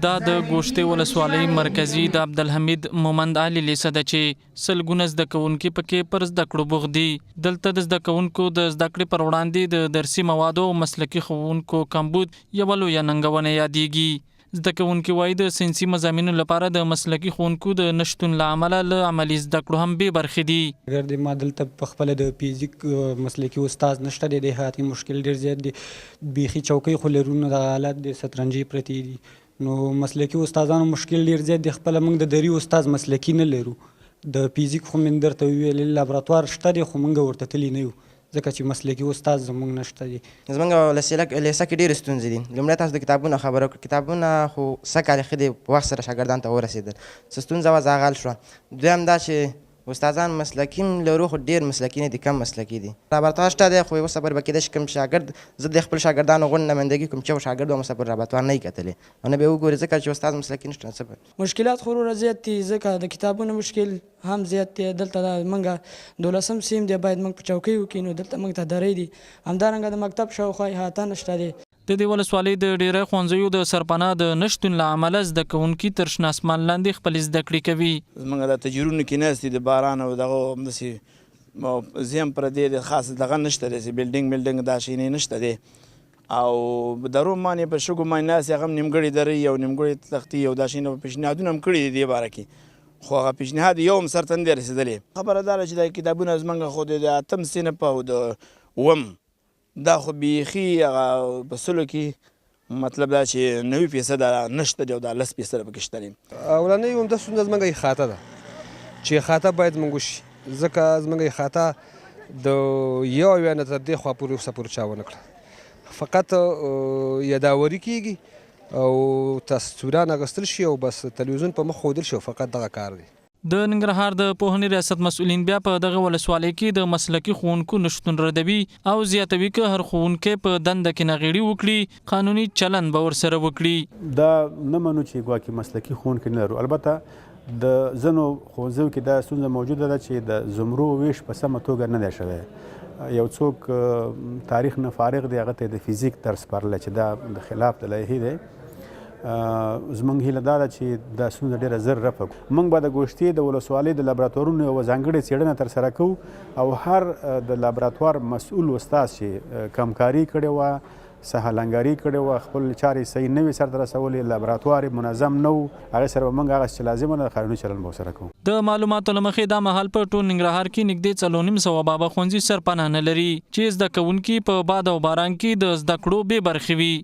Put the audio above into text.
دا د ګوشتې ولسوالۍ مرکزي د عبدالحمید مومند علي لیسه ده چې سلګونه زده کوونکي پکې پر زده کړو بوخت دي. دلته د زده کوونکو د زده کړې پر وړاندې د درسي موادو او مسلکي ښوونکو کمبود یوه لویه ننګونه یادېږي. زده کوونکي وایي د ساینسي مضامینو لپاره د مسلکي ښوونکو د نشتون له امله له عملي زده کړو هم بې برخې دي. اگر ما دلته پخپله د فزیک مسلکي استاد نشته دی، د حیاتي مشکل ډېر زیات دی. بیخي چوکۍ خو لرو نه، د حالات د شطرنجي پرتې دي. نو مسلکي استادانو مشکل ډېر زیات دی. خپله موږ د دري استاد مسلکي نه لرو. د فزیک خو مې درته وویل لابراتوار شته دی، خو موږ ورته تللي نه یو ځکه چې مسلکي استاد زموږ نشته دی. زموږ لیسه کې ډېرې ستونزې دي. لومړی تاسو د کتابونو خبره وکړه. کتابونه خو څه کال ښه دي په وخت سره شاګردانو ته ورسېدل. څه ستونزه وه هغه حل شوه. دویم دا چې استادان مسلکي هم لرو خو ډېر مسلکي نه دي، کم مسلکي دي. لابراتوار شته دی خو یو صبر به کېدای شي کوم شاګرد زه د خپل شاګردانو غونډې نمایندګي کوم چې یو شاګرد به مو صبر لابراتوار نه وي کتلی او نه به یې وګوري ځکه چې استاد مسلکي نشته. څه مشکلات خو وروره زیات دي ځکه د کتابونو مشکل هم زیات دی. دلته موږ 12 سیم دی باید موږ په چوکۍ وکړو، دلته موږ ته درې دي. همدارنګه د مکتب شاوخوا احاطه نشته دی. د دې ولسوالۍ د ډیری ښوونځیو د سرپناه د نشتون له امله زده کوونکي تر شنه اسمان لاندې خپلې زده کړې کوي. زموږ د تجربو کې ناست دي د باران او دغه همداسې زه هم پردې د خاص دغه نشته دی، بلډینګ دا شیانې نشته دی. او د روم باندې په شګو باندې ناست هغه هم نیمګړې درې او نیمګړې تختې او دا شیانې پیشنهادونه هم کړي دي دې باره کې، خو هغه پیشنهاد یو هم سرته نه دی رسېدلی. خبره دا ده چې دا کتابونه زموږ خو د 8 صنف او د 9 دا خو بیخي هغه په سلو کې مطلب دا چې 90% نشته دی او دا 10% پکې شته دي. اولنۍ عمده ستونزه زموږ احاطه ده چې احاطه باید موږ وشي ځکه زموږ احاطه د یو اویا نه تر دې خوا پورې اوسه پورې چا ونه کړه. فقط یاداوري کېږي او تصویران اخیستل شي او بس تلویزیون په مخ ښودل شي، فقط دغه کار دی. د ننګرهار د پوهنې ریاست مسؤلین بیا په دغه ولسوالۍ کې د مسلکي ښوونکو نشتون ردوي او زیاتوي که هر ښوونکی په دنده کې ناغېړي وکړي قانوني چلند به ورسره وکړي. دا نه منو چې ګواکې مسلکي ښوونکي نه لرو. البته د ځینو ښوونځیو کې دا ستونزه موجوده ده چې د زمرو ویش په سمه توګه نه دی شوی. یو څوک تاریخ نه فارغ دی، هغه ته د فزیک درس سپارلی چې دا د خلاف د لایحې دی. زموږ هیله دا ده چې دا ستونزه ډېره زر رفع کړو. موږ به د ګوشتې د ولسوالۍ د لابراتوارونو یوه ځانګړې څېړنه ترسره کوو او هر د لابراتوار مسؤل استاد چې کمکاري کړې وه، سهلنګاري کړې وه، خپل چارې صحیح نه وي سرته رسولې، لابراتوار منظم نه و، هغې سره به موږ هغه چې لازمه ده قانوني چلند به ورسره کوو. د معلوماتو له مخې دا مهال په ټول ننګرهار کې نږدې 4.5 بابا ښوونځي سرپناه نه لري چې زده کوونکي په باد او باران کې د زده کړو بې برخې وي.